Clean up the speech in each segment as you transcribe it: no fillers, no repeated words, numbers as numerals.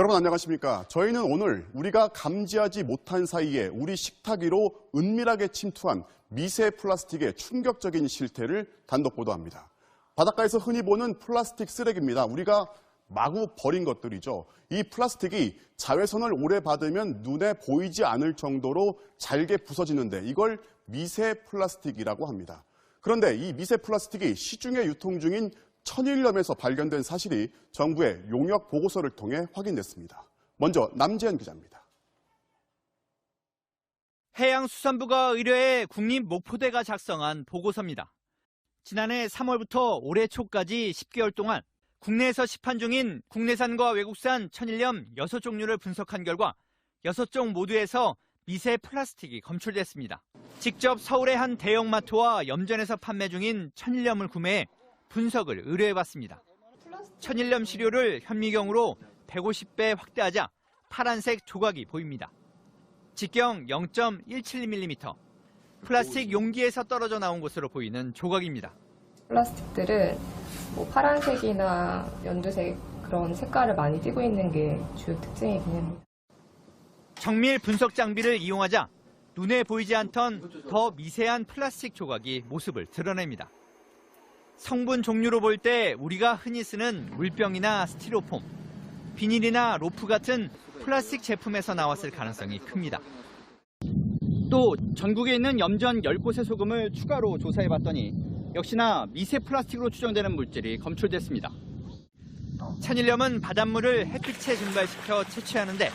여러분 안녕하십니까? 저희는 오늘 우리가 감지하지 못한 사이에 우리 식탁 위로 은밀하게 침투한 미세 플라스틱의 충격적인 실태를 단독 보도합니다. 바닷가에서 흔히 보는 플라스틱 쓰레기입니다. 우리가 마구 버린 것들이죠. 이 플라스틱이 자외선을 오래 받으면 눈에 보이지 않을 정도로 잘게 부서지는데 이걸 미세 플라스틱이라고 합니다. 그런데 이 미세 플라스틱이 시중에 유통 중인 천일염에서 발견된 사실이 정부의 용역 보고서를 통해 확인됐습니다. 먼저 남재현 기자입니다. 해양수산부가 의뢰해 국립목포대가 작성한 보고서입니다. 지난해 3월부터 올해 초까지 10개월 동안 국내에서 시판 중인 국내산과 외국산 천일염 6종류를 분석한 결과 6종 모두에서 미세 플라스틱이 검출됐습니다. 직접 서울의 한 대형마트와 염전에서 판매 중인 천일염을 구매해 분석을 의뢰해봤습니다. 천일염 시료를 현미경으로 150배 확대하자 파란색 조각이 보입니다. 직경 0.17mm, 플라스틱 용기에서 떨어져 나온 것으로 보이는 조각입니다. 플라스틱들은 파란색이나 연두색 그런 색깔을 많이 띠고 있는 게 주요 특징이긴 합니다. 정밀 분석 장비를 이용하자 눈에 보이지 않던 더 미세한 플라스틱 조각이 모습을 드러냅니다. 성분 종류로 볼 때 우리가 흔히 쓰는 물병이나 스티로폼, 비닐이나 로프 같은 플라스틱 제품에서 나왔을 가능성이 큽니다. 또 전국에 있는 염전 10곳의 소금을 추가로 조사해봤더니 역시나 미세 플라스틱으로 추정되는 물질이 검출됐습니다. 천일염은 바닷물을 햇빛에 증발시켜 채취하는데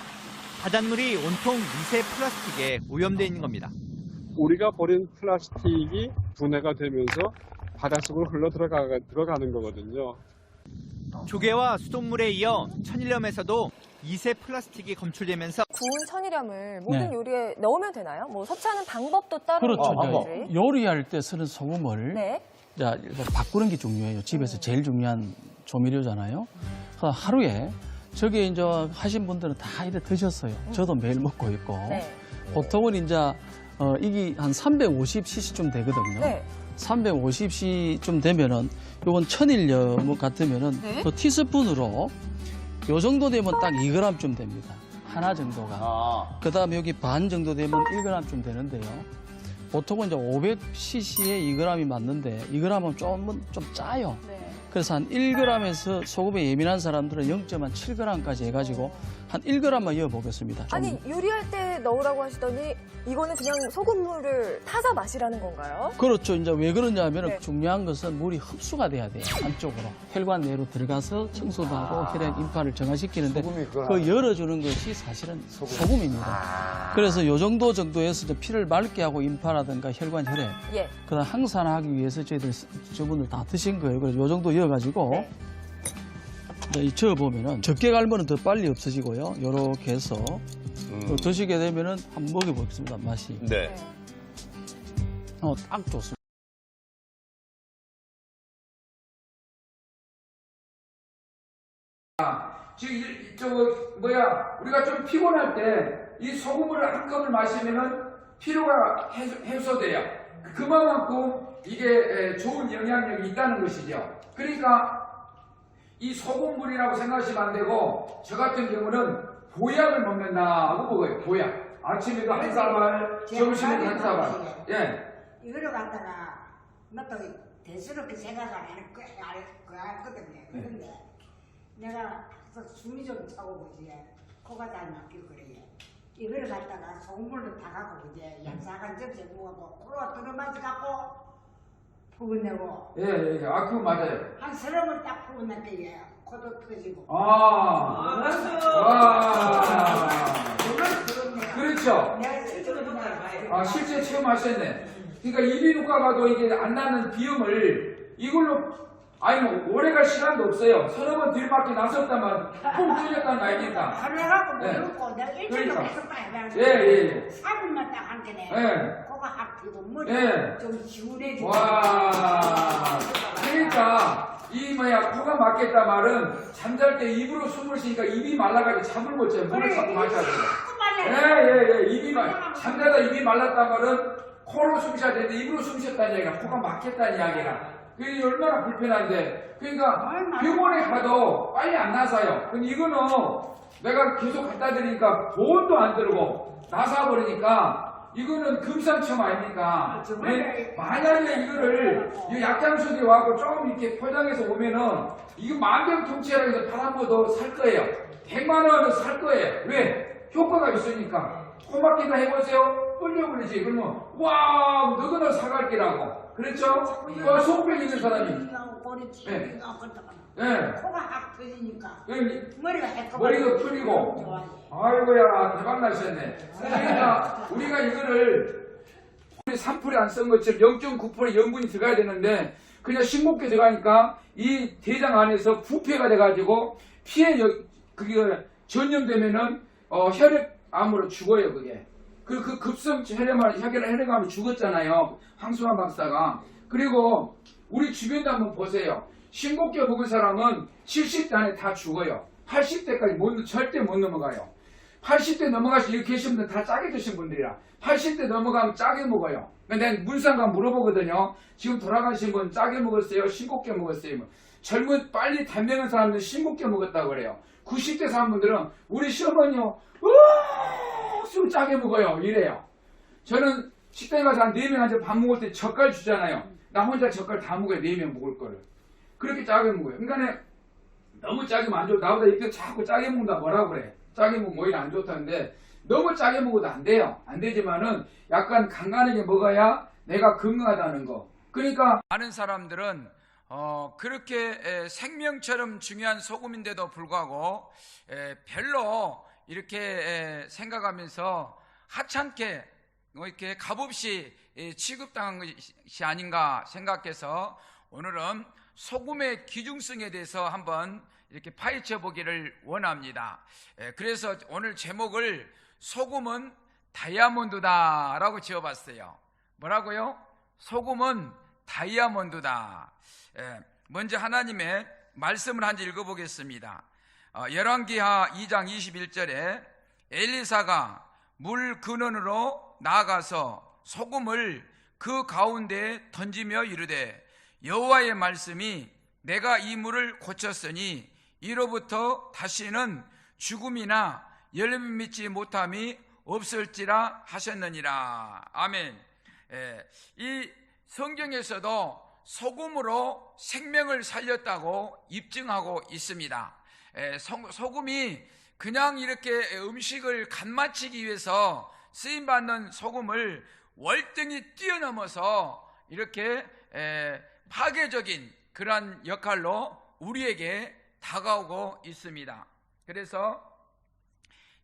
바닷물이 온통 미세 플라스틱에 오염되어 있는 겁니다. 우리가 버린 플라스틱이 분해가 되면서 바닷속으로 흘러 들어가는 거거든요. 조개와 수돗물에 이어 천일염에서도 미세 플라스틱이 검출되면서 구운 천일염을 모든 요리에 넣으면 되나요? 섭취하는 방법도 따로 그렇죠. 있는지. 요리할 때 쓰는 소금을 자, 바꾸는 게 중요해요. 집에서 제일 중요한 조미료잖아요. 하루에 저게 이제 하신 분들은 다 이래 드셨어요. 저도 매일 먹고 있고. 보통은 이제 이게 한 350cc쯤 되거든요. 350cc 되면은 요건 천일염 같으면은 그 티스푼으로 요 정도 되면 딱 2g쯤 됩니다. 하나 정도가. 그다음에 여기 반 정도 되면 1g쯤 되는데요. 보통은 이제 500cc에 2g이 맞는데 2g은 좀 짜요. 그래서 한 1g에서 소금에 예민한 사람들은 0.7g까지 해가지고 한 1g만 이어보겠습니다. 아니 요리할 때 넣으라고 하시더니 이거는 그냥 소금물을 타서 마시라는 건가요? 그렇죠. 이제 왜 그러냐면 중요한 것은 물이 흡수가 돼야 돼요. 안쪽으로. 혈관 내로 들어가서 청소도 하고 혈액 인파를 정화시키는데 그 열어주는 것이 사실은 소금입니다. 그래서 요 정도에서 이제 피를 맑게 하고 인파라든가 혈관 혈액 그다음 항산화하기 위해서 저분들 다 드신 거예요. 그래서 요 정도 이어가지고 이 저어보면은 적게 갈면은 더 빨리 없어지고요. 요렇게 해서 드시게 되면은 한번 먹여보겠습니다. 맛이. 딱 좋습니다. 지금 우리가 좀 피곤할 때 이 소금물을 한 컵을 마시면은 피로가 해소돼요. 그만큼 이게 좋은 영향력이 있다는 것이죠. 그러니까 이 소금물이라고 생각하시면 안 되고 저 같은 경우는 보약을 먹는다고 먹어요. 보약. 아침에도 한 사발, 점심에도 한 사발. 이거를 갖다가 나도 대수롭게 생각을 할 거거든요. 그런데 내가 숨이 좀 차고 그지 코가 잘 막히고 그래요. 이거를 갖다가 소금물로 타갖고 이제 양사간 접시에 부어갖고 코로 들어맞이 갖고 부어내고. 그거 맞아요. 한 서름을 딱 부어내게 코도 터지고. 그렇죠. 내가 실제로 실제 체험하셨네. 그러니까 이비인후과 가도 이게 안 나는 비염을 이걸로 오래 갈 시간도 없어요. 서너 번 뒤바퀴 나섰다만 푹 뚫렸다는 거 아닙니까? 하루 해갖고 먹고 내가 일주일로 계속 따야 예. 4분만 딱 한 개네. 코가 확 튀고 머리 좀 시원해지고. 와. 그러니까 코가 막겠다 말은 잠잘 때 입으로 숨을 쉬니까 입이 말라가지고 잠을 못 자요. 물을 자꾸 마셔야 돼요. 입이 잠자다 입이 말랐다 말은 코로 숨 쉬어야 되는데 입으로 숨 쉬었다는 얘기가 코가 막혔다는 이야기라. 그게 얼마나 불편한데. 그러니까 병원에 가도 빨리 안 나서요. 근데 이거는 내가 계속 갖다 드리니까 돈도 안 들고 나사버리니까 이거는 금상첨 아닙니까? 네? 만약에 이거를 이 약장수에 와서 조금 이렇게 포장해서 오면은 이거 만병통치약에서 8한번더 살 거예요. 100만 원은 살 거예요. 왜? 효과가 있으니까. 고맙기도 해보세요. 끌려버리지. 그러면 와 너거는 사갈게라고. 그렇죠? 속병 있는 사람이. 네. 네. 코가 확 터지니까 네. 머리가 머리도 풀리고. 아이고야 대박 나셨네. 그러니까 우리가 이거를 3%에 안 쓴 것처럼 0.9% 염분이 들어가야 되는데 그냥 16개 들어가니까 이 대장 안에서 부패가 돼가지고 피에 그게 전염되면은 혈액암으로 죽어요 그게. 그 급성 혈액암으로 죽었잖아요. 황수환 박사가. 그리고 우리 주변도 한번 보세요. 15개 먹은 사람은 70대 안에 다 죽어요. 80대까지 절대 못 넘어가요. 80대 넘어가서 여기 계신 분들 다 짜게 드신 분들이라 80대 넘어가면 짜게 먹어요. 근데 물상가 물어보거든요. 지금 돌아가신 분 짜게 먹었어요? 15개 먹었어요? 젊은 빨리 단명한 사람들은 15개 먹었다고 그래요. 90대 사람분들은 우리 시어머니요 술 짜게 먹어요 이래요. 저는 식당에 가서 한 4명한테 밥 먹을 때 젓갈 주잖아요. 나 혼자 젓갈 다 먹어요. 4명 먹을 거를. 그렇게 짜게 먹어요. 그러니까 너무 짜게 먹으면 안 좋아. 나보다 이렇게 자꾸 짜게 먹는다 뭐라 그래. 짜게 먹으면 오히려 안 좋다는데 너무 짜게 먹어도 안 돼요. 안 되지만은 약간 간간하게 먹어야 내가 건강하다는 거. 그러니까 많은 사람들은 그렇게 생명처럼 중요한 소금인데도 불구하고 별로 이렇게 생각하면서 하찮게 이렇게 값없이 취급당한 것이 아닌가 생각해서 오늘은 소금의 귀중성에 대해서 한번 이렇게 파헤쳐 보기를 원합니다. 그래서 오늘 제목을 소금은 다이아몬드다 라고 지어봤어요. 뭐라고요? 소금은 다이아몬드다. 먼저 하나님의 말씀을 한 번 읽어보겠습니다. 열왕기하 2장 21절에 엘리사가 물 근원으로 나아가서 소금을 그 가운데에 던지며 이르되 여호와의 말씀이 내가 이 물을 고쳤으니 이로부터 다시는 죽음이나 열매 맺지 못함이 없을지라 하셨느니라. 아멘. 이 성경에서도 소금으로 생명을 살렸다고 입증하고 있습니다. 소금이 그냥 이렇게 음식을 간 맞추기 위해서 쓰임받는 소금을 월등히 뛰어넘어서 이렇게 파괴적인 그런 역할로 우리에게 다가오고 있습니다. 그래서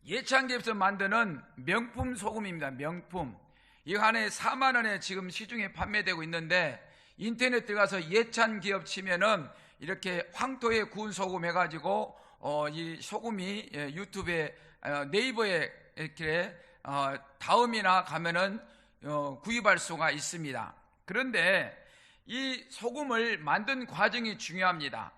예창기에서 만드는 명품 소금입니다. 명품. 이거 하나에 4만 원에 지금 시중에 판매되고 있는데 인터넷 들어가서 예찬기업 치면은 이렇게 황토에 구운 소금 해가지고 이 소금이 유튜브에 네이버에 이렇게 다음이나 가면은 구입할 수가 있습니다. 그런데 이 소금을 만든 과정이 중요합니다.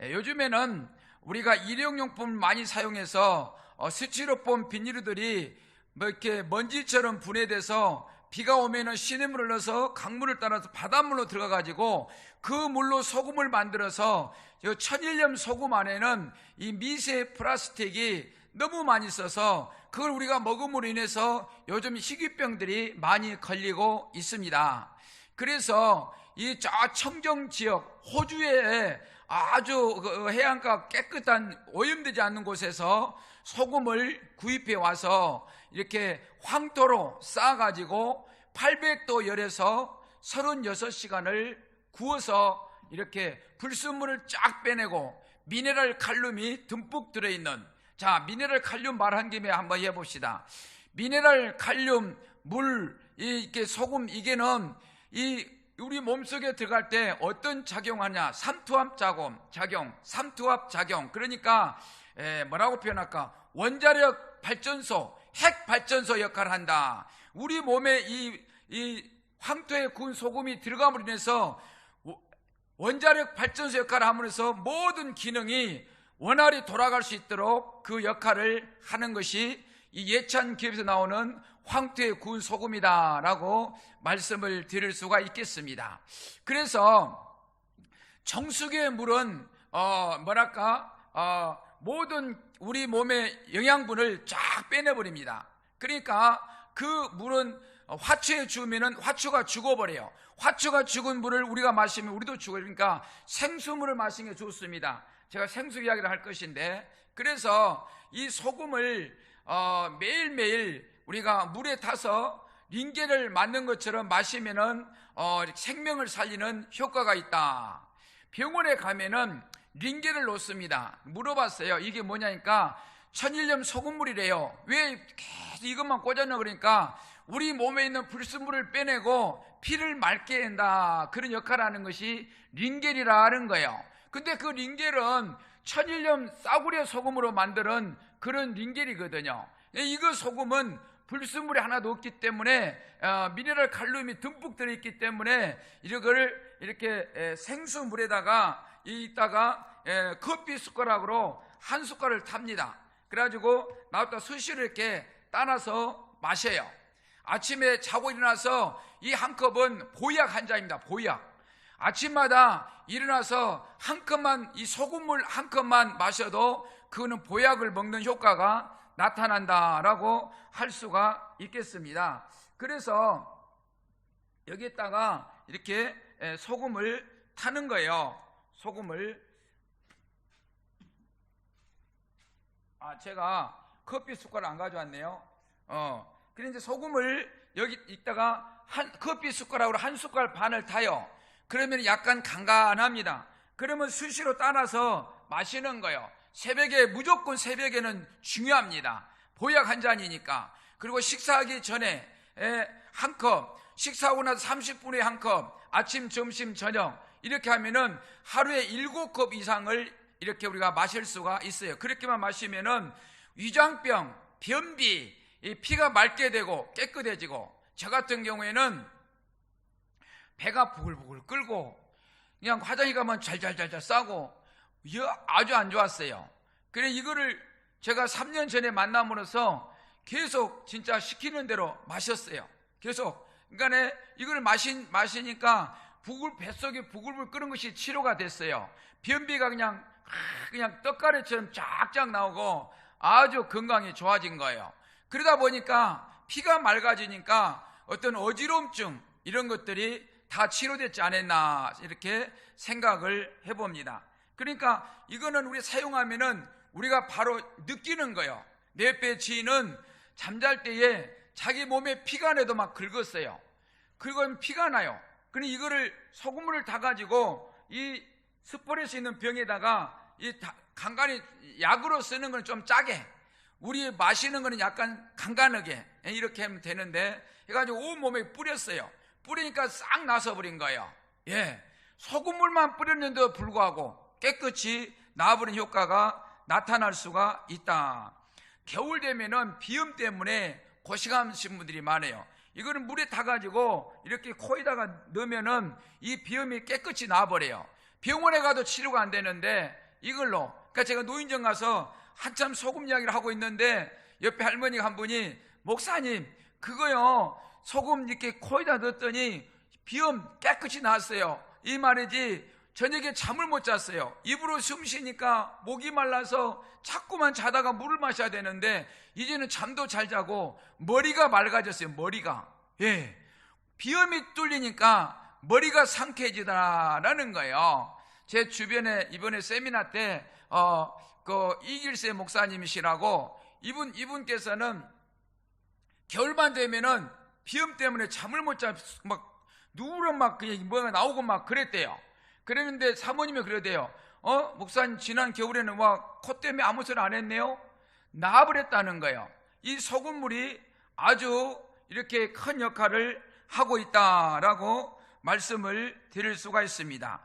요즘에는 우리가 일용용품을 많이 사용해서 스티로폼 비닐들이 뭐 이렇게 먼지처럼 분해돼서 비가 오면은 시냇물을 넣어서 강물을 따라서 바닷물로 들어가가지고 그 물로 소금을 만들어서 천일염 소금 안에는 이 미세 플라스틱이 너무 많이 있어서 그걸 우리가 먹음으로 인해서 요즘 희귀병들이 많이 걸리고 있습니다. 그래서 이 청정 지역 호주에 아주 해안가 깨끗한 오염되지 않는 곳에서 소금을 구입해 와서 이렇게 황토로 쌓아가지고 800도 열에서 36시간을 구워서 이렇게 불순물을 쫙 빼내고 미네랄 칼륨이 듬뿍 들어있는, 자, 미네랄 칼륨 말한 김에 한번 해봅시다. 미네랄 칼륨, 물, 이렇게 소금, 이게는 이 우리 몸속에 들어갈 때 어떤 작용하냐? 삼투압 작용. 그러니까 뭐라고 표현할까? 원자력 발전소, 핵 발전소 역할을 한다. 우리 몸에 이 황토에 구운 소금이 들어감으로 인해서 원자력 발전소 역할을 함으로써 모든 기능이 원활히 돌아갈 수 있도록 그 역할을 하는 것이 이 예찬 기업에서 나오는 황토에 구운 소금이다라고 말씀을 드릴 수가 있겠습니다. 그래서 정수기의 물은 모든 우리 몸의 영양분을 쫙 빼내버립니다. 그러니까 그 물은 화초에 주면은 화초가 죽어버려요. 화초가 죽은 물을 우리가 마시면 우리도 죽어요. 그러니까 생수물을 마시는 게 좋습니다. 제가 생수 이야기를 할 것인데, 그래서 이 소금을 매일매일 우리가 물에 타서 링겔을 맞는 것처럼 마시면은 생명을 살리는 효과가 있다. 병원에 가면은 링겔을 놓습니다. 물어봤어요. 이게 뭐냐니까 천일염 소금물이래요. 왜 계속 이것만 꽂아넣어? 그러니까 우리 몸에 있는 불순물을 빼내고 피를 맑게 한다, 그런 역할을 하는 것이 링겔이라는 거예요. 근데 그 링겔은 천일염 싸구려 소금으로 만드는 그런 링겔이거든요. 이거 소금은 불순물이 하나도 없기 때문에 미네랄 칼륨이 듬뿍 들어있기 때문에 이거를 이렇게 생수물에다가 이따가 커피 숟가락으로 한 숟갈을 탑니다. 그래가지고 나왔다 수시로 이렇게 따라서 마셔요. 아침에 자고 일어나서 이 한 컵은 보약 한 잔입니다. 보약. 아침마다 일어나서 한 컵만, 이 소금물 한 컵만 마셔도 그거는 보약을 먹는 효과가 나타난다라고 할 수가 있겠습니다. 그래서 여기에다가 이렇게 소금을 타는 거예요. 소금을. 제가 커피 숟가락 안 가져왔네요. 그래 이제 소금을 여기 있다가 커피 숟가락으로 한 숟갈 반을 타요. 그러면 약간 간간합니다. 그러면 수시로 따라서 마시는 거예요. 새벽에, 무조건 새벽에는 중요합니다. 보약 한 잔이니까. 그리고 식사하기 전에 한 컵, 식사하고 나서 30분에 한 컵, 아침, 점심, 저녁 이렇게 하면은 하루에 7컵 이상을 이렇게 우리가 마실 수가 있어요. 그렇게만 마시면은 위장병, 변비, 이 피가 맑게 되고 깨끗해지고, 저 같은 경우에는 배가 부글부글 끓고 그냥 화장실 가면 잘잘잘잘 싸고 아주 안 좋았어요. 그래 이거를 제가 3년 전에 만남으로써 계속 진짜 시키는 대로 마셨어요. 계속. 그러니까 이걸 마시니까 뱃속에 부글부글 끓는 것이 치료가 됐어요. 변비가 그냥 떡가래처럼 쫙쫙 나오고 아주 건강이 좋아진 거예요. 그러다 보니까 피가 맑아지니까 어떤 어지러움증 이런 것들이 다 치료됐지 않았나 이렇게 생각을 해봅니다. 그러니까 이거는 우리 사용하면은 우리가 바로 느끼는 거예요. 내 옆에 지인은 잠잘 때에 자기 몸에 피가 나도 막 긁었어요. 그리고 피가 나요. 그럼 이거를 소금물을 타가지고 이 스포레스 있는 병에다가 간간히 약으로 쓰는 건 좀 짜게, 우리 마시는 거는 약간 간간하게 이렇게 하면 되는데 해가지고 온 몸에 뿌렸어요. 뿌리니까 싹 나서버린 거예요. 소금물만 뿌렸는데도 불구하고 깨끗이 나아버린 효과가 나타날 수가 있다. 겨울 되면은 비염 때문에 고생하시는 분들이 많아요. 이거는 물에 타가지고 이렇게 코에다가 넣으면은 이 비염이 깨끗이 나아버려요. 병원에 가도 치료가 안 되는데 이걸로, 그러니까 제가 노인정 가서 한참 소금 이야기를 하고 있는데 옆에 할머니가 한 분이, 목사님 그거요 소금 이렇게 코에다 넣었더니 비염 깨끗이 나았어요. 이 말이지 저녁에 잠을 못 잤어요. 입으로 숨 쉬니까 목이 말라서 자꾸만 자다가 물을 마셔야 되는데 이제는 잠도 잘 자고 머리가 맑아졌어요. 머리가. 비염이 뚫리니까 머리가 상쾌해지다라는 거예요. 제 주변에 이번에 세미나 때 이길세 목사님이시라고, 이분께서는 겨울만 되면은 비염 때문에 잠을 못 자, 막 누런 막 그냥 뭐가 나오고 막 그랬대요. 그랬는데 사모님이 그러대요. 목사님 지난 겨울에는 코 때문에 아무 소리 안 했네요. 나아버렸다는 거예요. 이 소금물이 아주 이렇게 큰 역할을 하고 있다라고 말씀을 드릴 수가 있습니다.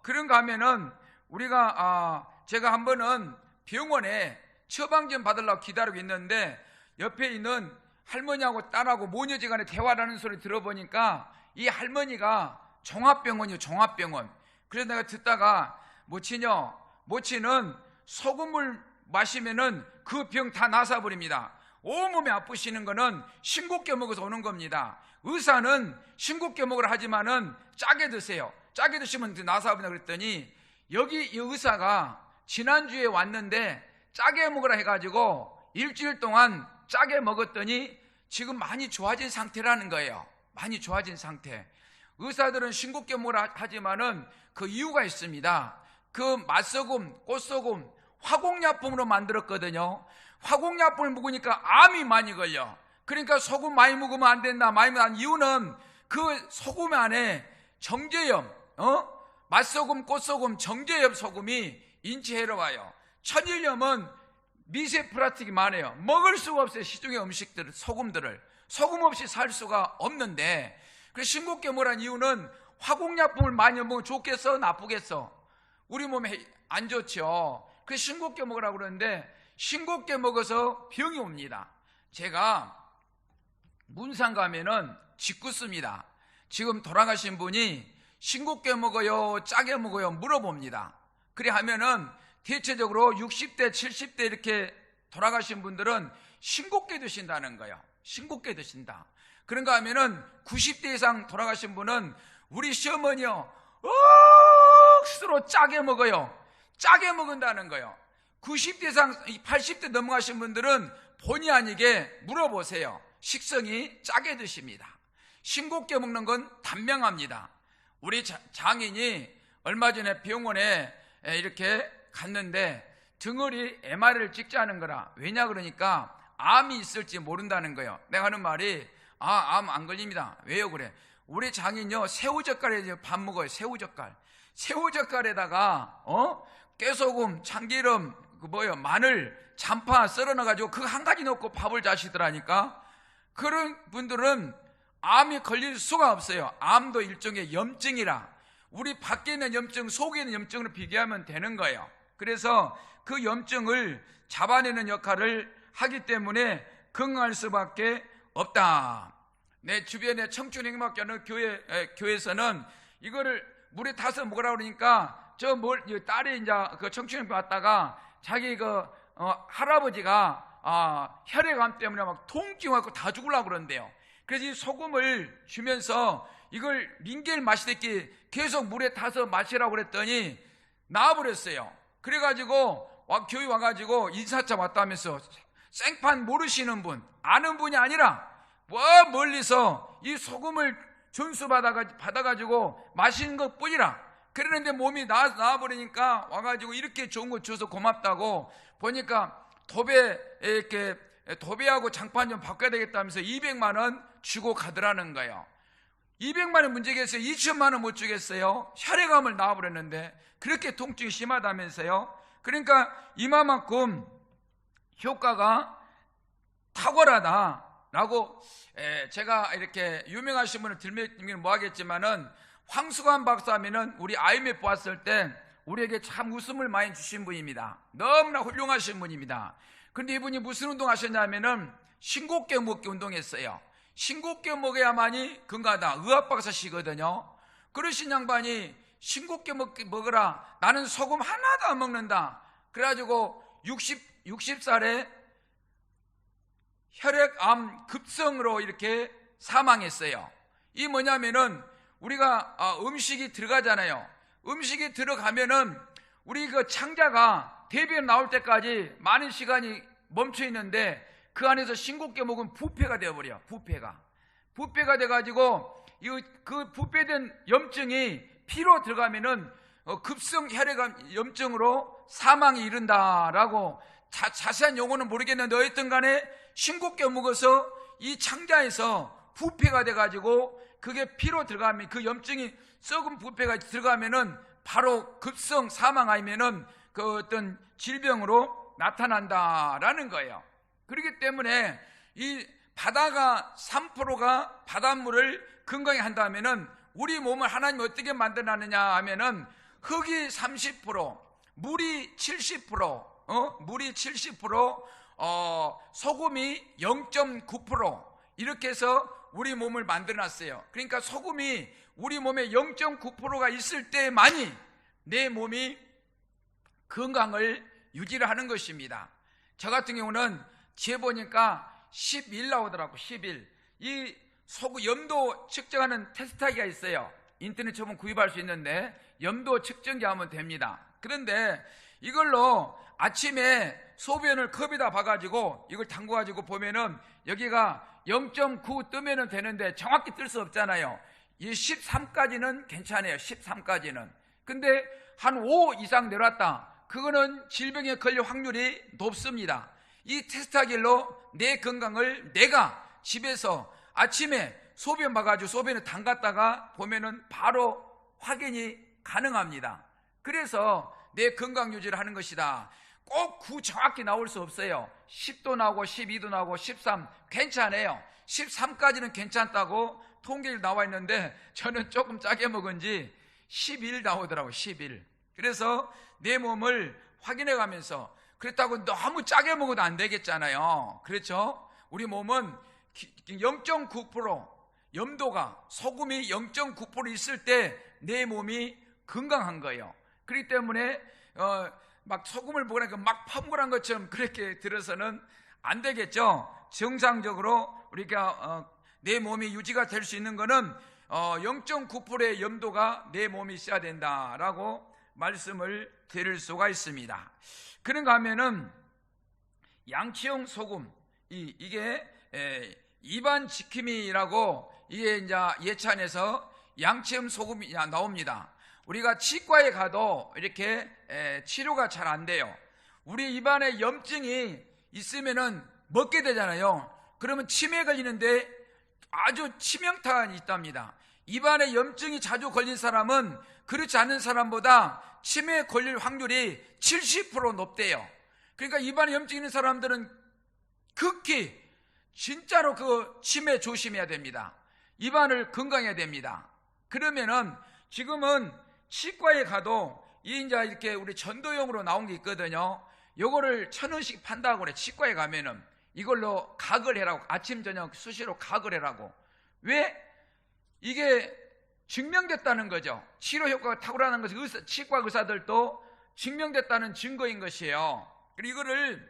그런가 하면은 우리가 제가 한 번은 병원에 처방전 받으려고 기다리고 있는데 옆에 있는 할머니하고 딸하고 모녀지간에 대화를 하는 소리 들어보니까 이 할머니가 종합병원이요, 종합병원. 그래서 내가 듣다가, 모친은 소금물 마시면은 그 병 다 나사버립니다. 온몸에 아프시는 거는 싱겁게 먹어서 오는 겁니다. 의사는 싱겁게 먹으라 하지만은 짜게 드세요. 짜게 드시면 나사버린다 그랬더니, 여기 이 의사가 지난주에 왔는데 짜게 먹으라 해가지고 일주일 동안 짜게 먹었더니 지금 많이 좋아진 상태라는 거예요. 많이 좋아진 상태. 의사들은 싱겁게 먹으라 하지만은 그 이유가 있습니다. 그 맛소금, 꽃소금, 화공약품으로 만들었거든요. 화공약품을 먹으니까 암이 많이 걸려. 그러니까 소금 많이 먹으면 안 된다. 많이 먹으면 안 된다. 이유는 그 소금 안에 정제염, 맛소금, 꽃소금, 정제염 소금이 인체에 해로워요. 천일염은 미세 플라스틱이 많아요. 먹을 수가 없어요. 시중의 음식들을, 소금들을. 소금 없이 살 수가 없는데, 그래서 싱겁게 먹으란 이유는 화공약품을 많이 먹으면 좋겠어? 나쁘겠어? 우리 몸에 안 좋죠. 그래서 싱겁게 먹으라고 그러는데, 싱겁게 먹어서 병이 옵니다. 제가 문상 가면은 짓궂습니다. 지금 돌아가신 분이 싱겁게 먹어요, 짜게 먹어요 물어봅니다. 그래 하면은 대체적으로 60대, 70대 이렇게 돌아가신 분들은 싱겁게 드신다는 거예요. 싱겁게 드신다. 그런가 하면은 90대 이상 돌아가신 분은 우리 시어머니요, 억수로 짜게 먹어요. 짜게 먹는다는 거예요. 90대 이상, 80대 넘어가신 분들은 본의 아니게 물어보세요. 식성이 짜게 드십니다. 싱겁게 먹는 건 단명합니다. 우리 장인이 얼마 전에 병원에 이렇게 갔는데 등허리 MRI를 찍자는 거라. 왜냐 그러니까 암이 있을지 모른다는 거예요. 내가 하는 말이 암 안 걸립니다. 왜요 그래? 우리 장인요 새우젓갈에 밥 먹어요. 새우젓갈. 새우젓갈에다가 깨소금, 참기름, 마늘, 잔파 썰어 넣어가지고 그거 한 가지 넣고 밥을 자시더라니까. 그런 분들은 암이 걸릴 수가 없어요. 암도 일종의 염증이라. 우리 밖에 있는 염증, 속에 있는 염증으로 비교하면 되는 거예요. 그래서 그 염증을 잡아내는 역할을 하기 때문에 건강할 수밖에 없다. 내 주변에 청춘행복교는 교회에서는 이거를 물에 타서 먹으라고 그러니까 딸이 이제 그 청춘행복 왔다가 자기 할아버지가 혈액암 때문에 막 통증 갖고 다 죽으려고 그러는데요. 그래서 이 소금을 주면서 이걸 링겔 마시듯이 계속 물에 타서 마시라고 그랬더니 나와버렸어요. 그래가지고 교회 와가지고 인사차 왔다면서 생판 모르시는 분, 아는 분이 아니라 멀리서 이 소금을 전수 받아가지고 마시는 것 뿐이라. 그러는데 몸이 나와버리니까 와가지고 이렇게 좋은 거 줘서 고맙다고 보니까 도배하고 장판 좀 바꿔야 되겠다면서 200만 원 주고 가더라는 거예요. 200만 원 문제겠어요? 2천만 원 못 주겠어요? 혈액암을 나와버렸는데 그렇게 통증이 심하다면서요? 그러니까 이만큼 효과가 탁월하다라고 제가 이렇게 유명하신 분을 들면 뭐하겠지만은 황수관 박사님은 우리 IMF 왔을 때 우리에게 참 웃음을 많이 주신 분입니다. 너무나 훌륭하신 분입니다. 그런데 이분이 무슨 운동하셨냐면은 싱겁게 먹기 운동했어요. 싱겁게 먹어야만이 건강하다. 의학 박사시거든요. 그러신 양반이 싱겁게 먹으라. 나는 소금 하나도 안 먹는다. 그래가지고 60살에 혈액암 급성으로 이렇게 사망했어요. 이 뭐냐면은 우리가 음식이 들어가잖아요. 음식이 들어가면은 우리 그 창자가 대변 나올 때까지 많은 시간이 멈춰 있는데 그 안에서 싱겁게 먹으면 부패가 되어버려. 부패가 돼가지고 그 부패된 염증이 피로 들어가면은 급성 혈액암 염증으로 사망에 이른다라고 자세한 용어는 모르겠는데 어쨌든 간에 싱겁게 먹어서 이 창자에서 부패가 돼가지고 그게 피로 들어가면 그 염증이 썩은 부패가 들어가면은 바로 급성 사망 아니면은 그 어떤 질병으로 나타난다라는 거예요. 그렇기 때문에 이 바다가 3%가 바닷물을 건강히 한다면은 우리 몸을 하나님이 어떻게 만들어놨느냐 하면은 흙이 30%, 물이 70%, 물이 70%, 소금이 0.9% 이렇게 해서 우리 몸을 만들어놨어요. 그러니까 소금이 우리 몸에 0.9%가 있을 때만이 내 몸이 건강을 유지를 하는 것입니다. 저 같은 경우는 재보니까 10일 나오더라고. 10일. 이 염도 측정하는 테스트기가 있어요. 인터넷 보면 구입할 수 있는데 염도 측정기 하면 됩니다. 그런데 이걸로 아침에 소변을 컵에다 봐가지고 이걸 담궈가지고 보면은 여기가 0.9 뜨면은 되는데 정확히 뜰 수 없잖아요. 이 13까지는 괜찮아요. 13까지는. 근데 한 5 이상 내려왔다. 그거는 질병에 걸릴 확률이 높습니다. 이 테스트하길로 내 건강을 내가 집에서 아침에 소변 봐가지고 소변을 담갔다가 보면은 바로 확인이 가능합니다. 그래서 내 건강 유지를 하는 것이다. 꼭 9 정확히 나올 수 없어요. 10도 나오고 12도 나오고 13 괜찮아요. 13까지는 괜찮다고 통계를 나와 있는데 저는 조금 짜게 먹은지 11 나오더라고요. 11. 그래서 내 몸을 확인해 가면서, 그렇다고 너무 짜게 먹어도 안 되겠잖아요. 그렇죠? 우리 몸은 0.9% 염도가, 소금이 0.9% 있을 때 내 몸이 건강한 거예요. 그렇기 때문에 막 소금을 먹으니까 막 펌글한 것처럼 그렇게 들어서는 안 되겠죠. 정상적으로 우리가 내 몸이 유지가 될 수 있는 거는 0.9%의 염도가 내 몸이 있어야 된다라고 말씀을 드릴 수가 있습니다. 그런가 하면은 양치용 소금, 이게 입안 지킴이라고, 이게 이제 예찬에서 양치용 소금이 나옵니다. 우리가 치과에 가도 이렇게 치료가 잘 안 돼요. 우리 입안에 염증이 있으면은 먹게 되잖아요. 그러면 치매에 걸리는데 아주 치명타가 있답니다. 입안에 염증이 자주 걸린 사람은 그렇지 않은 사람보다 치매에 걸릴 확률이 70% 높대요. 그러니까 입안에 염증 있는 사람들은 극히 진짜로 그 치매 조심해야 됩니다. 입안을 건강해야 됩니다. 그러면은 지금은 치과에 가도 이제 이렇게 우리 전도용으로 나온 게 있거든요. 요거를 1,000원씩 판다고 그래. 치과에 가면은 이걸로 각을 해라고, 아침 저녁 수시로 각을 해라고. 왜? 이게 증명됐다는 거죠. 치료 효과가 탁월하다는 것이 치과 의사들도 증명됐다는 증거인 것이에요. 그리고 이거를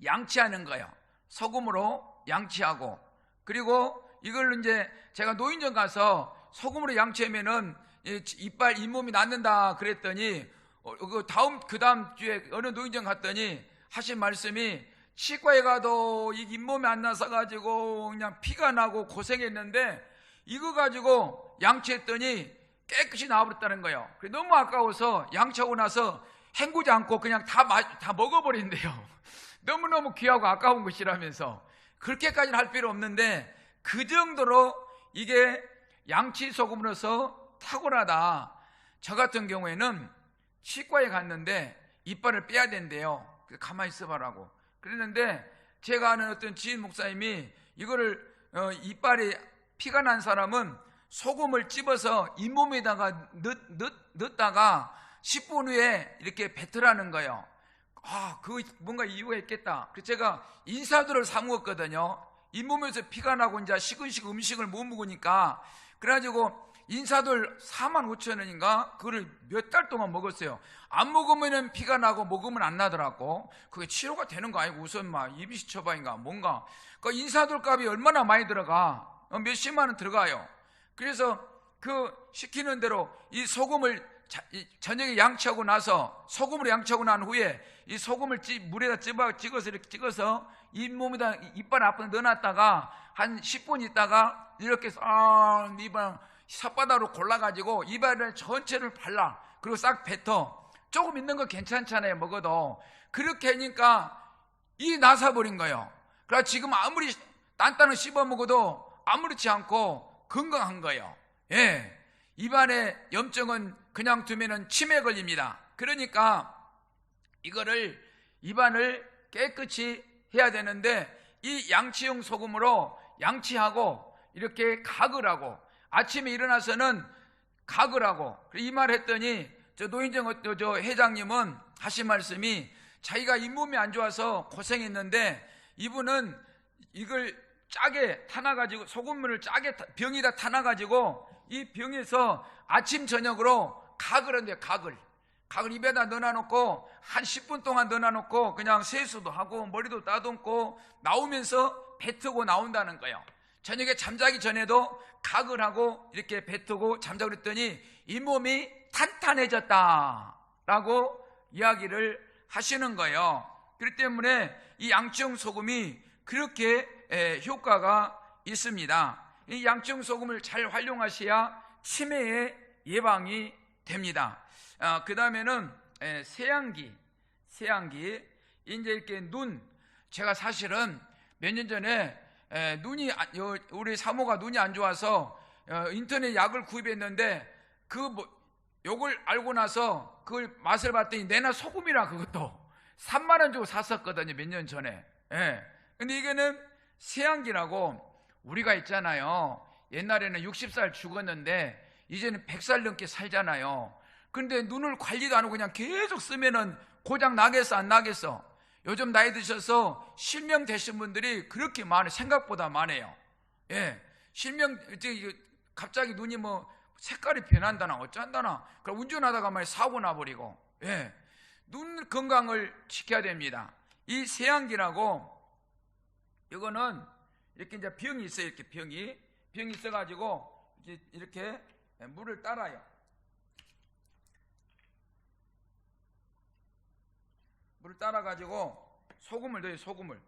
양치하는 거예요. 소금으로 양치하고, 그리고 이걸 이제 제가 노인정 가서 소금으로 양치하면은 이빨 잇몸이 낫는다 그랬더니 그 다음 주에 어느 노인정 갔더니 하신 말씀이, 치과에 가도 이 잇몸이 안 나서 가지고 그냥 피가 나고 고생했는데 이거 가지고 양치했더니 깨끗이 나와버렸다는 거예요. 너무 아까워서 양치하고 나서 헹구지 않고 그냥 다 먹어버린대요. 너무너무 귀하고 아까운 것이라면서. 그렇게까지는 할 필요 없는데 그 정도로 이게 양치 소금으로서 탁월하다. 저 같은 경우에는 치과에 갔는데 이빨을 빼야 된대요. 가만히 있어봐라고 그랬는데, 제가 아는 어떤 지인 목사님이 이거를 이빨이 피가 난 사람은 소금을 찝어서 잇몸에다가 넣었다가 10분 후에 이렇게 뱉으라는 거예요. 그거 뭔가 이유가 있겠다. 그래서 제가 인사도를 사 먹었거든요. 잇몸에서 피가 나고 이제 시근시근 음식을 못 먹으니까. 그래가지고 인사돌 45,000원인가 그거를 몇 달 동안 먹었어요. 안 먹으면 피가 나고 먹으면 안 나더라고. 그게 치료가 되는 거 아니고 우선 막 이비시 처방인가 뭔가. 그 인사돌 값이 얼마나 많이 들어가? 몇십만 원 들어가요. 그래서 그 시키는 대로 이 소금을 저녁에 양치하고 나서, 소금으로 양치하고 난 후에 이 소금을 물에다 찍어서 이렇게 찍어서 잇몸에다 이빨 앞에 넣어놨다가 한 10분 있다가 이렇게 입안 혓바닥으로 골라가지고 입안을 전체를 발라. 그리고 싹 뱉어. 조금 있는 거 괜찮잖아요, 먹어도. 그렇게 하니까 이 나사버린 거예요. 그래서 지금 아무리 딴딴을 씹어 먹어도 아무렇지 않고 건강한 거예요. 예. 입안에 염증은 그냥 두면은 치매 걸립니다. 그러니까 이거를 입안을 깨끗이 해야 되는데, 이 양치용 소금으로 양치하고 이렇게 각을 하고, 아침에 일어나서는 각을 하고. 이 말 했더니 저 노인정 저 회장님은 하신 말씀이, 자기가 잇몸이 안 좋아서 고생했는데 이분은 이걸 짜게 타놔가지고, 소금물을 짜게 병에다 타놔가지고 이 병에서 아침 저녁으로 각을 한대요. 각을 입에다 넣어놓고 한 10분 동안 넣어놓고 그냥 세수도 하고 머리도 따듬고 나오면서 뱉고 나온다는 거예요. 저녁에 잠자기 전에도 각을 하고 이렇게 뱉고 잠자고 그랬더니 잇몸이 탄탄해졌다라고 이야기를 하시는 거예요. 그렇기 때문에 이 양치형 소금이 그렇게 효과가 있습니다. 이 양치형 소금을 잘 활용하셔야 치매의 예방이 됩니다. 그 다음에는 세안기. 이제 이렇게 제가 사실은 몇 년 전에 우리 사모가 눈이 안 좋아서 인터넷 약을 구입했는데 요걸 알고 나서 그걸 맛을 봤더니 내나 소금이라 그것도 3만 원 주고 샀었거든요. 몇 년 전에. 근데 이거는 세안기라고 우리가 있잖아요. 옛날에는 60살 죽었는데 이제는 100살 넘게 살잖아요. 근데 눈을 관리도 안 하고 그냥 계속 쓰면은 고장 나겠어 안 나겠어? 요즘 나이 드셔서 실명 되신 분들이 그렇게 생각보다 많아요. 실명 갑자기 눈이 색깔이 변한다나 어쩐다나 그럼 운전하다가 사고 나버리고 눈 건강을 지켜야 됩니다. 이 세안기라고 이거는 이렇게 이제 병이 있어요. 이렇게 병이 있어가지고 이렇게 물을 따라요. 물을 따라가지고 소금을 넣어요. 소금을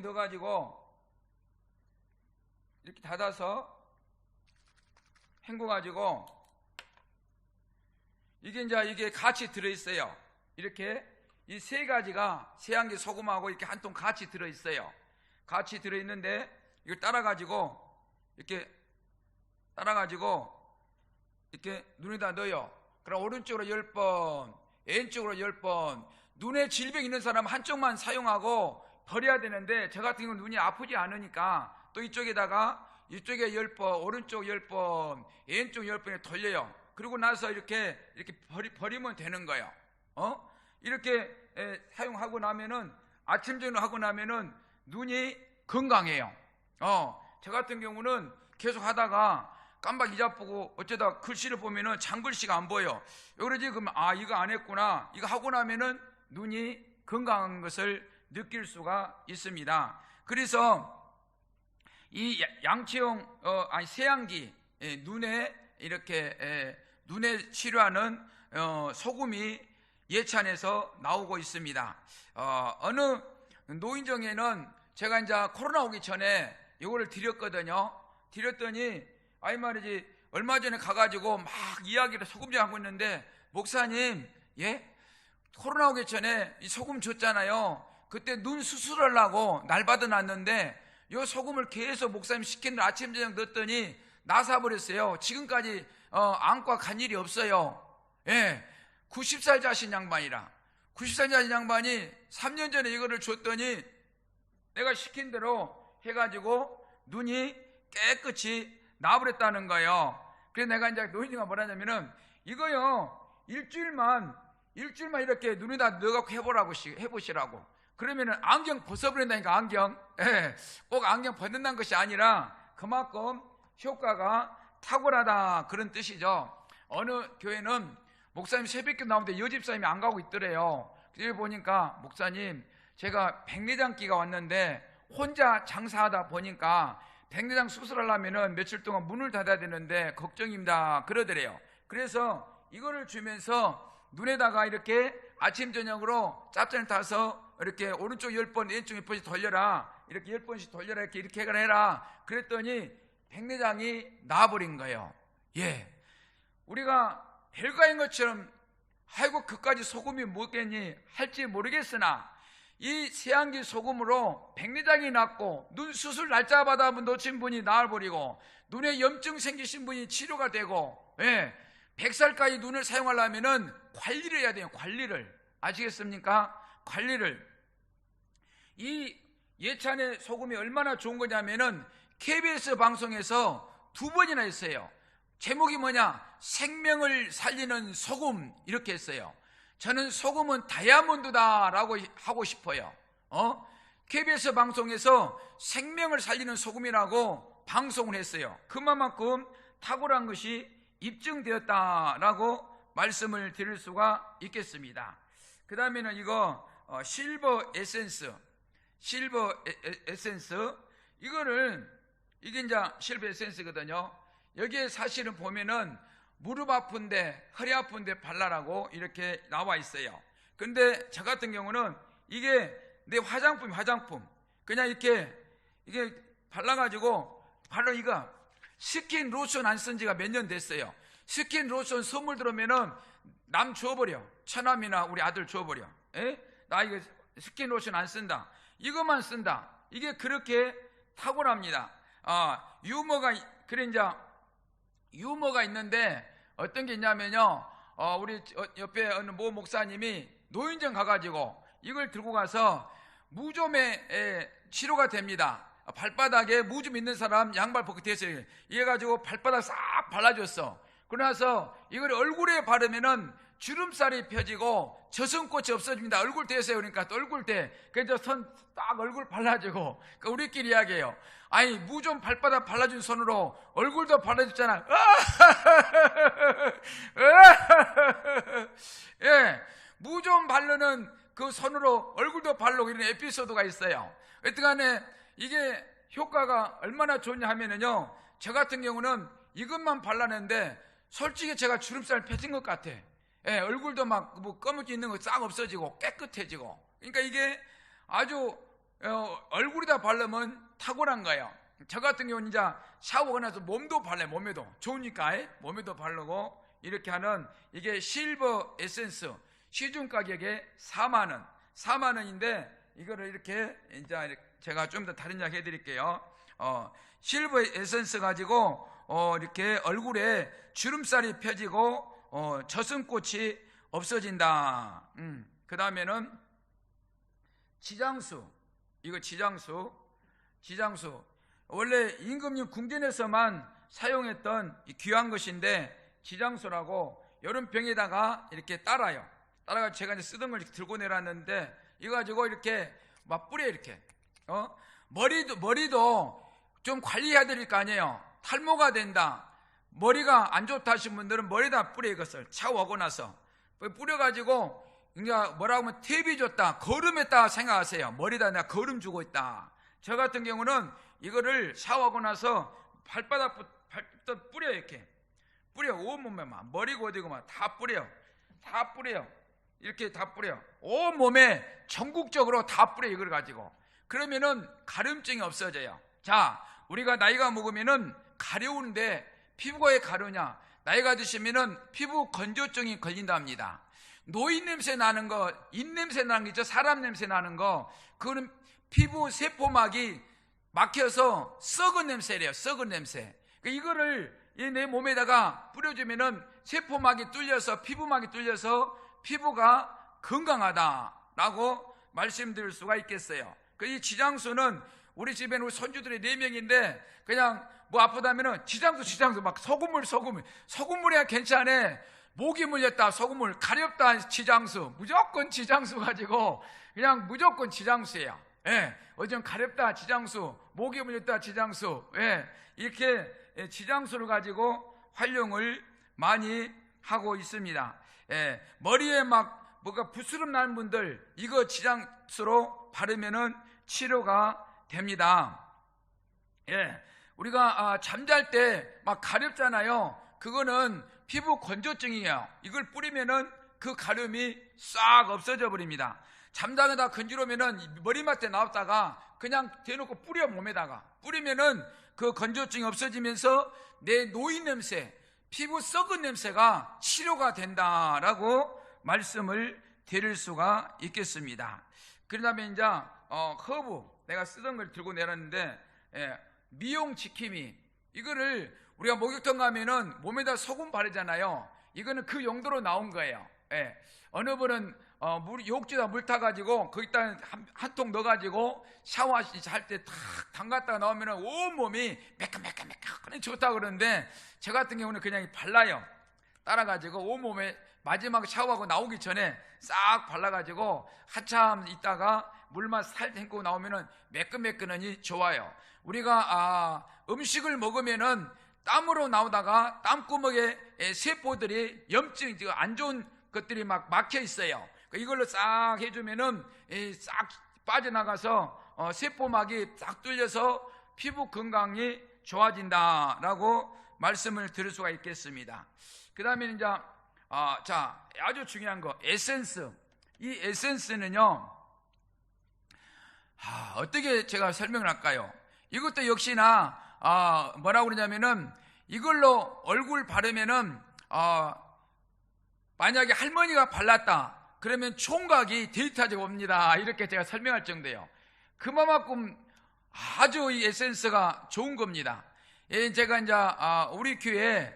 넣어가지고 이렇게 닫아서 헹궈가지고 이게 같이 들어있어요. 이렇게 이 세 가지가 세안기 소금하고 이렇게 한 통 같이 들어있어요. 같이 들어있는데 이걸 따라가지고 이렇게 눈에다 넣어요. 그럼 오른쪽으로 10번, 왼쪽으로 10번. 눈에 질병 있는 사람은 한쪽만 사용하고 버려야 되는데 저 같은 경우는 눈이 아프지 않으니까 또 이쪽에 10번, 오른쪽 10번, 왼쪽 10번에 돌려요. 그러고 나서 이렇게 버리면 되는 거예요. 이렇게 사용하고 나면은 아침 저녁 하고 나면은 눈이 건강해요. 저 같은 경우는 계속 하다가 깜빡 잊어보고 어쩌다 글씨를 보면은 장글씨가 안 보여. 그러지 그러면 이거 안 했구나. 이거 하고 나면은 눈이 건강한 것을 느낄 수가 있습니다. 그래서 이 양치용 세안기 눈에 치료하는 소금이 예찬에서 나오고 있습니다. 어느 노인정에는 제가 이제 코로나 오기 전에 이거를 드렸더니 얼마 전에 가가지고 막 이야기를 소금장 하고 있는데 목사님 코로나 오기 전에 이 소금 줬잖아요. 그때 눈 수술하려고 날받아 놨는데 이 소금을 계속 목사님 시킨 대로 아침 저녁 넣었더니 나사버렸어요. 지금까지 안과 간 일이 없어요. 90살 자신 양반이라 90살 자신 양반이 3년 전에 이거를 줬더니 내가 시킨 대로 해가지고 눈이 깨끗이 나버렸다는 거예요. 그래서 내가 이제 노인이가 뭐라냐면은 이거요 일주일만 이렇게 눈에다 넣어갖고 해보시라고. 그러면은 안경 벗어버린다니까. 안경 꼭 안경 벗는다는 것이 아니라 그만큼 효과가 탁월하다 그런 뜻이죠. 어느 교회는 목사님 새벽기도 나오는데 여집사님이 안 가고 있더래요. 그래서 보니까 목사님 제가 백내장기가 왔는데 혼자 장사하다 보니까 백내장 수술하려면은 며칠 동안 문을 닫아야 되는데 걱정입니다 그러더래요. 그래서 이거를 주면서 눈에다가 이렇게 아침 저녁으로 짭짤 타서 이렇게 오른쪽 10번 왼쪽 10번씩 돌려라, 이렇게 10번씩 돌려라, 이렇게 해라 그랬더니 백내장이 나아버린 거예요. 우리가 별거인 것처럼 아이고 그까지 소금이 뭐겠니 할지 모르겠으나 이 세안기 소금으로 백내장이 낫고 눈 수술 날짜 받아 놓친 분이 나아버리고 눈에 염증 생기신 분이 치료가 되고 100살까지 눈을 사용하려면은 관리를 해야 돼요. 관리를. 아시겠습니까? 관리를. 이 예찬의 소금이 얼마나 좋은 거냐면은 KBS 방송에서 2번이나 했어요. 제목이 뭐냐? 생명을 살리는 소금 이렇게 했어요. 저는 소금은 다이아몬드다라고 하고 싶어요. KBS 방송에서 생명을 살리는 소금이라고 방송을 했어요. 그만큼 탁월한 것이 입증되었다라고 말씀을 드릴 수가 있겠습니다. 그 다음에는 이거 실버 에센스. 이게 이제 실버 에센스거든요. 여기에 사실은 보면은 무릎 아픈데, 허리 아픈데 발라라고 이렇게 나와 있어요. 근데 저 같은 경우는 이게 내 화장품. 그냥 이게 발라가지고, 바로 이거, 스킨 로션 안 쓴 지가 몇 년 됐어요. 스킨 로션 선물 들어오면은 남 줘버려. 처남이나 우리 아들 줘버려. 나 이거 스킨 로션 안 쓴다. 이것만 쓴다. 이게 그렇게 탁월합니다. 유머가 있는데 어떤 게 있냐면요. 우리 옆에 어느 모 목사님이 노인정 가가지고 이걸 들고 가서 무좀에 치료가 됩니다. 발바닥에 무좀 있는 사람 양발 벗고 대세요. 이래 가지고 발바닥 싹 발라줬어. 그러나서 이걸 얼굴에 바르면은 주름살이 펴지고 저승꽃이 없어집니다. 얼굴 대세요. 그러니까 또 얼굴 대. 그래서 손 딱 얼굴 발라주고. 그러니까 우리끼리 이야기해요. 아니 무좀 발바닥 발라준 손으로 얼굴도 발라줬잖아. 예, 무좀 바르는 그 손으로 얼굴도 바르고 이런 에피소드가 있어요. 여튼간에 이게 효과가 얼마나 좋냐 하면은요, 저 같은 경우는 이것만 발라냈는데 솔직히 제가 주름살 펴진 것 같아. 예, 얼굴도 막 뭐 검은기 있는 거 싹 없어지고 깨끗해지고. 그러니까 이게 아주 얼굴에다 바르면 탁월한 거예요. 저 같은 경우는 이제 샤워가 나서 몸도 발라요. 몸에도 좋으니까 몸에도 바르고 이렇게 하는, 이게 실버 에센스 시중 가격에 4만 원인데 이거를 이렇게 이제 제가 좀 더 다른 이야기 해드릴게요. 실버 에센스 가지고 이렇게 얼굴에 주름살이 펴지고 저승꽃이 없어진다. 그 다음에는 지장수. 이거 지장수. 원래 임금님 궁전에서만 사용했던 귀한 것인데, 지장수라고 여름 병에다가 이렇게 따라가 제가 이제 쓰던 걸 들고 내놨는데, 이거 가지고 이렇게 막 뿌려. 이렇게 머리도 좀 관리해야 될 거 아니에요. 탈모가 된다, 머리가 안 좋다 하신 분들은 머리에다 뿌려. 이것을 샤워하고 나서 뿌려가지고, 그러니까 뭐라고 하면 탭이 줬다, 거름했다 생각하세요. 머리에다 내가 거름 주고 있다. 저 같은 경우는 이거를 샤워하고 나서 발바닥부터 뿌려. 이렇게 뿌려. 온몸에만, 머리고 어디고만 다 뿌려. 이렇게 다 뿌려. 온몸에 전국적으로 다 뿌려. 이걸 가지고. 그러면은 가려움증이 없어져요. 자, 우리가 나이가 먹으면은 가려운데 피부가 왜 가려우냐? 나이가 드시면은 피부 건조증이 걸린답니다. 노인 냄새 나는 거, 입냄새 나는 거 있죠? 사람 냄새 나는 거, 그거는 피부 세포막이 막혀서 썩은 냄새래요. 썩은 냄새. 이거를 내 몸에다가 뿌려주면은 세포막이 뚫려서, 피부막이 뚫려서 피부가 건강하다라고 말씀드릴 수가 있겠어요. 이 지장수는 우리 집에는 우리 손주들이 4명인데 그냥 뭐 아프다면은 지장수 막 소금물이야 괜찮아. 모기 물렸다 소금물, 가렵다 지장수, 무조건 지장수 가지고 그냥 무조건 지장수예요. 예, 어좀 가렵다 지장수, 모기 물렸다 지장수. 예, 이렇게 지장수를 가지고 활용을 많이 하고 있습니다. 예, 머리에 막 뭐가 부스럼 나는 분들 이거 지장수로 바르면은 치료가 됩니다. 예, 우리가 잠잘 때 막 가렵잖아요. 그거는 피부 건조증이에요. 이걸 뿌리면은 그 가려움이 싹 없어져 버립니다. 잠자다 건조하면은 머리맡에 나왔다가 그냥 대놓고 뿌려. 몸에다가 뿌리면은 그 건조증이 없어지면서 내 노인 냄새, 피부 썩은 냄새가 치료가 된다라고 말씀을 드릴 수가 있겠습니다. 그러다면 이제 허브, 내가 쓰던 걸 들고 내렸는데, 미용 지킴이, 이거를 우리가 목욕탕 가면은 몸에다 소금 바르잖아요. 이거는 그 용도로 나온 거예요. 어느 분은 욕조에다 물 타가지고 거기다 한 통 넣어가지고 샤워할 때 탁 담갔다가 나오면은 온 몸이 매끈매끈 좋다 그러는데, 저 같은 경우는 그냥 발라요. 따라가지고 온 몸에 마지막 샤워하고 나오기 전에 싹 발라가지고 한참 있다가 물만 살짝 헹구고 나오면은 매끈매끈하니 좋아요. 우리가 음식을 먹으면은 땀으로 나오다가 땀구멍에 세포들이 염증, 안 좋은 것들이 막 막혀 있어요. 이걸로 싹 해주면은 싹 빠져나가서 세포막이 싹 뚫려서 피부 건강이 좋아진다라고 말씀을 드릴 수가 있겠습니다. 그 다음에 이제 아주 중요한 거 에센스. 이 에센스는요 어떻게 제가 설명을 할까요? 이것도 역시나 뭐라고 그러냐면은 이걸로 얼굴 바르면은 만약에 할머니가 발랐다 그러면 총각이 데이트하지 옵니다. 이렇게 제가 설명할 정도예요. 그만큼 아주 이 에센스가 좋은 겁니다. 예, 제가 이제 우리 교회에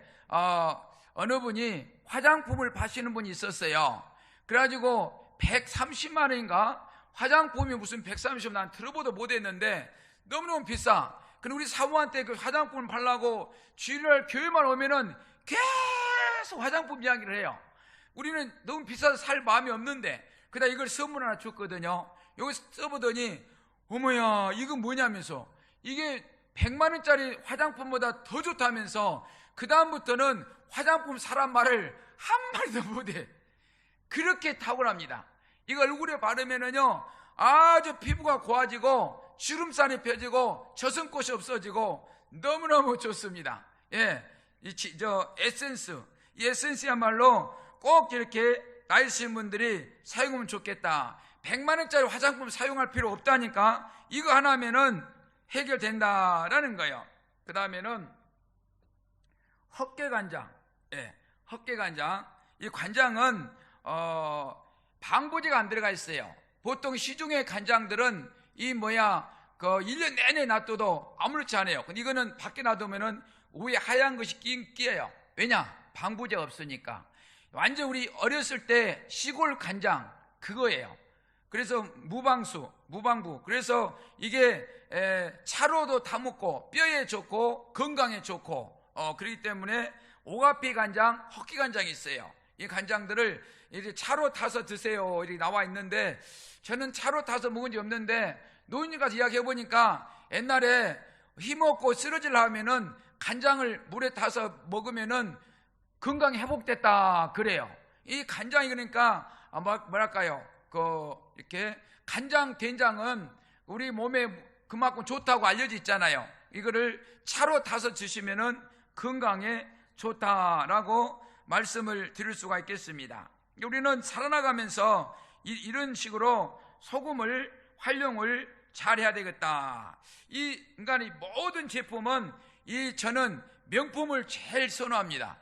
어느 분이 화장품을 파시는 분이 있었어요. 그래가지고 130만 원인가 화장품이 무슨 130만 난 들어보도 못했는데 너무너무 비싸. 근데 우리 사모한테 그 화장품을 바르고 주일날 교회만 오면은 계속 화장품 이야기를 해요. 우리는 너무 비싸서 살 마음이 없는데 그다 이걸 선물 하나 줬거든요. 여기 써보더니 어머야 이건 뭐냐면서 이게 100만 원짜리 화장품보다 더 좋다면서 그 다음부터는 화장품 사람 말을 한마디도 못해. 그렇게 탁월합니다. 이거 얼굴에 바르면은요 아주 피부가 고와지고 주름살이 펴지고 저승꽃이 없어지고 너무너무 좋습니다. 예, 이 에센스야말로 꼭 이렇게 나이 드신 분들이 사용하면 좋겠다. 100만 원짜리 화장품 사용할 필요 없다니까 이거 하나면은 해결된다라는 거예요. 그 다음에는 헛개간장. 예, 헛개간장. 이 간장은 방부제가 안 들어가 있어요. 보통 시중의 간장들은 이 1년 내내 놔둬도 아무렇지 않아요. 근데 이거는 밖에 놔두면은 위에 하얀 것이 끼어요. 왜냐? 방부제가 없으니까. 완전 우리 어렸을 때 시골 간장 그거예요. 그래서 무방부. 그래서 이게 차로도 다 먹고 뼈에 좋고 건강에 좋고 그렇기 때문에 오가피 간장, 헛개 간장이 있어요. 이 간장들을 이제 차로 타서 드세요. 이렇게 나와 있는데 저는 차로 타서 먹은 적 없는데 노인네 가서 이야기해 보니까 옛날에 힘없고 쓰러지려 하면은 간장을 물에 타서 먹으면은 건강이 회복됐다 그래요. 이 간장이 그러니까 뭐랄까요? 이렇게 간장, 된장은 우리 몸에 그만큼 좋다고 알려져 있잖아요. 이거를 차로 타서 드시면은 건강에 좋다라고 말씀을 드릴 수가 있겠습니다. 우리는 살아나가면서 이런 식으로 소금을 활용을 잘해야 되겠다. 이 인간의 모든 제품은 저는 명품을 제일 선호합니다.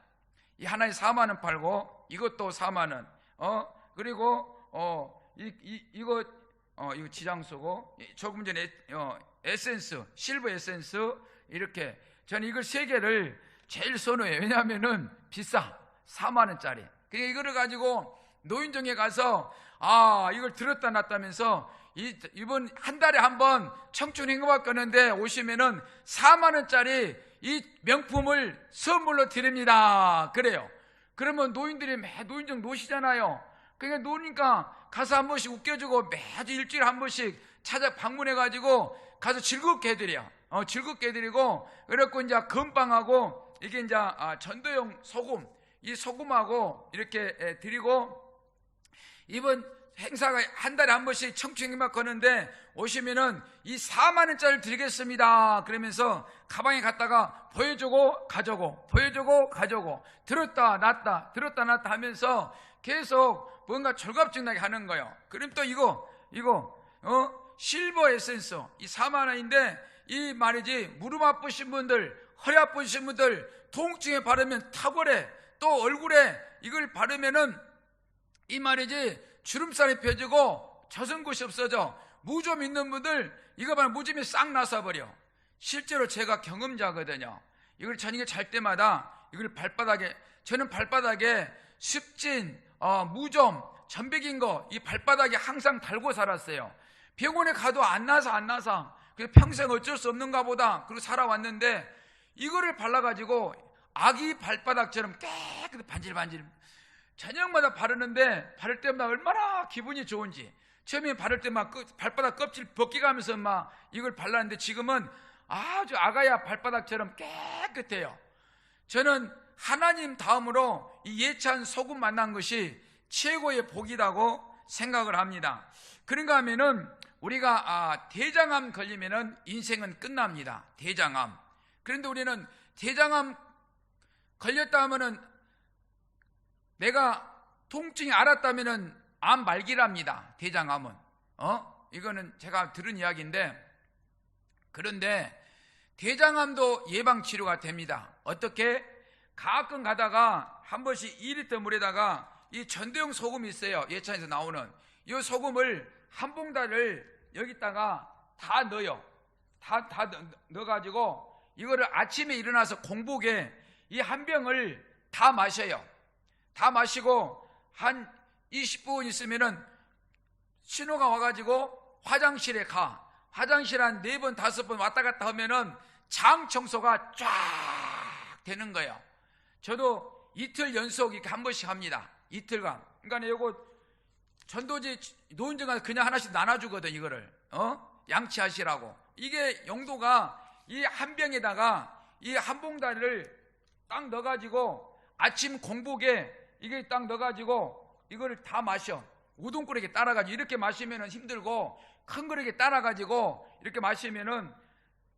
이 하나에 4만 원 팔고 이것도 4만 원. 그리고 이거 지장소고 조금 전에 에센스, 실버 에센스 이렇게 저는 이걸 3개를 제일 선호해요. 왜냐하면은 비싸. 4만 원짜리. 그러니까 이거를 가지고 노인정에 가서 이걸 들었다 놨다면서 이번 한 달에 한 번 청춘 행복학 거는데 오시면은 4만 원짜리 이 명품을 선물로 드립니다. 그래요. 그러면 노인들이 매 노인정 노시잖아요. 그러니까 노니까 가서 한 번씩 웃겨주고 매주 일주일에 한 번씩 찾아 방문해가지고 가서 즐겁게 해드려. 즐겁게 해드리고 그래갖고 이제 건빵하고 이게 이제 전도용 소금, 이 소금하고 이렇게 드리고 이번 행사가 한 달에 한 번씩 청춘행막 거는데 오시면은 이 4만 원짜리를 드리겠습니다. 그러면서 가방에 갖다가 보여주고 가져고 보여주고 가져고 들었다 놨다 하면서 계속 뭔가 절갑증나게 하는 거예요. 그럼 또 이거 실버 에센스 이 4만 원인데 이 말이지 무릎 아프신 분들 허리 아프신 분들 통증에 바르면 탁월해. 또 얼굴에 이걸 바르면은 이 말이지 주름살이 펴지고 저승곳이 없어져. 무좀 있는 분들 이거 봐요. 무좀이 싹 나서버려. 실제로 제가 경험자거든요. 이걸 저녁에 잘 때마다 이걸 저는 발바닥에 습진, 무좀, 전백인 거 이 발바닥에 항상 달고 살았어요. 병원에 가도 안 나서 그래서 평생 어쩔 수 없는가 보다 그리고 살아왔는데 이거를 발라가지고 아기 발바닥처럼 깨끗이 반질반질 저녁마다 바르는데 바를 때마다 얼마나 기분이 좋은지. 처음에 바를 때 막 발바닥 껍질 벗겨가면서 막 이걸 발랐는데 지금은 아주 아가야 발바닥처럼 깨끗해요. 저는 하나님 다음으로 이 예찬 소금 만난 것이 최고의 복이라고 생각을 합니다. 그런가 하면은 우리가 대장암 걸리면은 인생은 끝납니다. 대장암. 그런데 우리는 대장암 걸렸다 하면은 내가 통증이 알았다면은 암 말기랍니다. 대장암은. 이거는 제가 들은 이야기인데, 그런데 대장암도 예방 치료가 됩니다. 어떻게? 가끔 가다가 한 번씩 2리터 물에다가 이 전도용 소금이 있어요. 예찬에서 나오는 이 소금을 한 봉다리를 여기다가 다 넣어요. 다 넣어가지고 이거를 아침에 일어나서 공복에 이 한 병을 다 마셔요. 다 마시고 한 20분 있으면은 신호가 와가지고 화장실에 가. 화장실 한 4번, 5번 왔다 갔다 하면은 장 청소가 쫙 되는 거예요. 저도 이틀 연속 이렇게 한 번씩 합니다. 이틀간. 그러니까 이거 전도지 노인정 가서 그냥 하나씩 나눠주거든, 이거를. 양치하시라고. 이게 용도가 이 한 병에다가 이 한 봉다리를 딱 넣어가지고 아침 공복에 이게 딱 넣어가지고 이거를 다 마셔. 우동그릇에 따라가지고 이렇게 마시면은 힘들고 큰 그릇에 따라가지고 이렇게 마시면은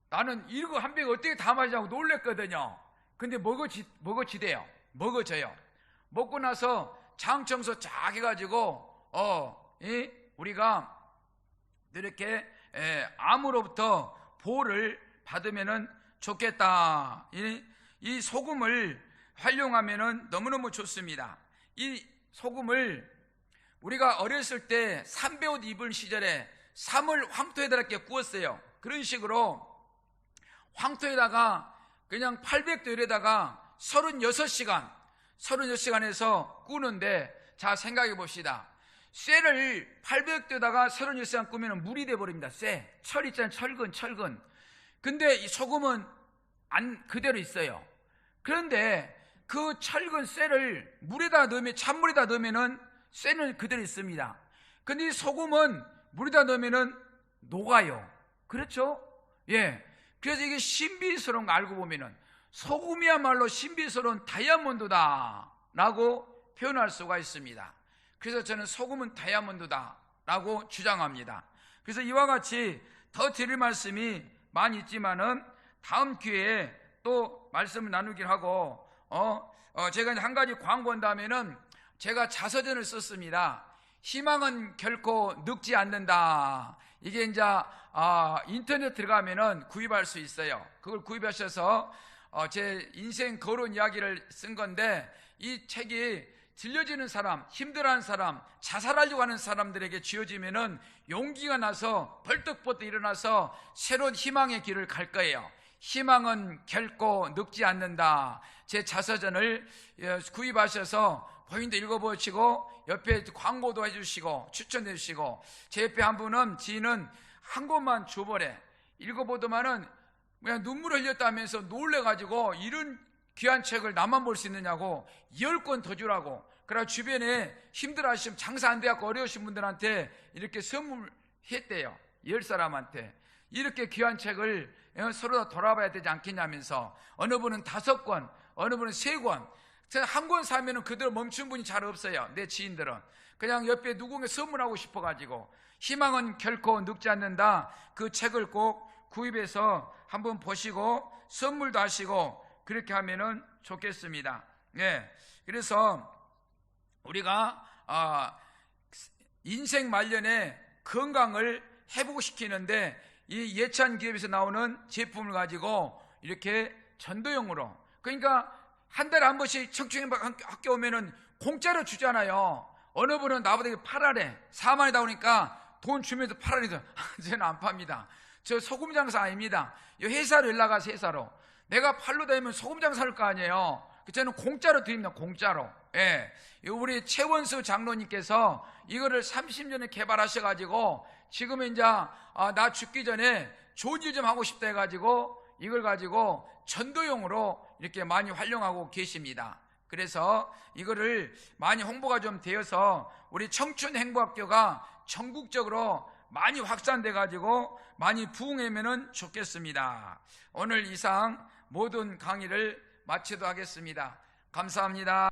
나는 이거 한 병 어떻게 다 마시냐고 놀랬거든요. 근데 먹어지대요. 먹어져요. 먹고 나서 장 청소 쫙 해가지고 우리가 이렇게 암으로부터 보호를 받으면은 좋겠다. 이 소금을 활용하면은 너무너무 좋습니다. 이 소금을 우리가 어렸을 때 삼배옷 입은 시절에 삼을 황토에다 이렇게 구웠어요. 그런 식으로 황토에다가 그냥 800도에다가 36시간에서 구우는데, 자, 생각해 봅시다. 쇠를 800도에다가 36시간 구우면 물이 돼버립니다. 철 있잖아요. 철근. 근데 이 소금은 그대로 있어요. 그런데 그 철근 쇠를 물에다 넣으면, 찬물에다 넣으면은 쇠는 그대로 있습니다. 근데 이 소금은 물에다 넣으면은 녹아요. 그렇죠? 예. 그래서 이게 신비스러운 거 알고 보면은 소금이야말로 신비스러운 다이아몬드다 라고 표현할 수가 있습니다. 그래서 저는 소금은 다이아몬드다 라고 주장합니다. 그래서 이와 같이 더 드릴 말씀이 많이 있지만은 다음 기회에 또 말씀을 나누기를 하고, 제가 이제 한 가지 광고한다면은 제가 자서전을 썼습니다. 희망은 결코 늙지 않는다. 이게 이제 인터넷 들어가면은 구입할 수 있어요. 그걸 구입하셔서 제 인생 거론 이야기를 쓴 건데, 이 책이 들려지는 사람, 힘들어하는 사람, 자살하려고 하는 사람들에게 쥐어지면은 용기가 나서 벌떡벌떡 일어나서 새로운 희망의 길을 갈 거예요. 희망은 결코 늙지 않는다. 제 자서전을 구입하셔서 본인도 읽어보시고 옆에 광고도 해주시고 추천해 주시고, 제 옆에 한 분은 지인은 한 권만 줘버려. 읽어보더만은 그냥 눈물 흘렸다면서 놀래가지고 이런 귀한 책을 나만 볼 수 있느냐고 10권 더 주라고. 그래서 주변에 힘들어하시면 장사 안 돼갖고 어려우신 분들한테 이렇게 선물했대요. 10사람한테. 이렇게 귀한 책을 서로 다 돌아봐야 되지 않겠냐면서, 어느 분은 5권, 어느 분은 3권. 한 권 사면은 그대로 멈춘 분이 잘 없어요. 내 지인들은. 그냥 옆에 누군가 선물하고 싶어가지고. 희망은 결코 늙지 않는다. 그 책을 꼭 구입해서 한번 보시고 선물도 하시고 그렇게 하면은 좋겠습니다. 예. 그래서 우리가 인생 말년에 건강을 회복시키는데 이 예찬 기업에서 나오는 제품을 가지고 이렇게 전도용으로, 그러니까 한 달에 한 번씩 청춘 학교 오면은 공짜로 주잖아요. 어느 분은 나보다 팔아래. 4만 원이다 보니까 돈 주면서 팔아래도 저는 안 팝니다. 저 소금 장사 아닙니다. 이 회사로 연락가서 회사로. 내가 팔로 다니면 소금 장사 할 거 아니에요. 저는 공짜로 드립니다. 공짜로. 예. 우리 최원수 장로님께서 이거를 30년에 개발하셔가지고 지금은 이제 나 죽기 전에 좋은 일 좀 하고 싶다 해가지고 이걸 가지고 전도용으로 이렇게 많이 활용하고 계십니다. 그래서 이거를 많이 홍보가 좀 되어서 우리 청춘행보학교가 전국적으로 많이 확산돼 가지고 많이 부흥하면 좋겠습니다. 오늘 이상 모든 강의를 마치도록 하겠습니다. 감사합니다.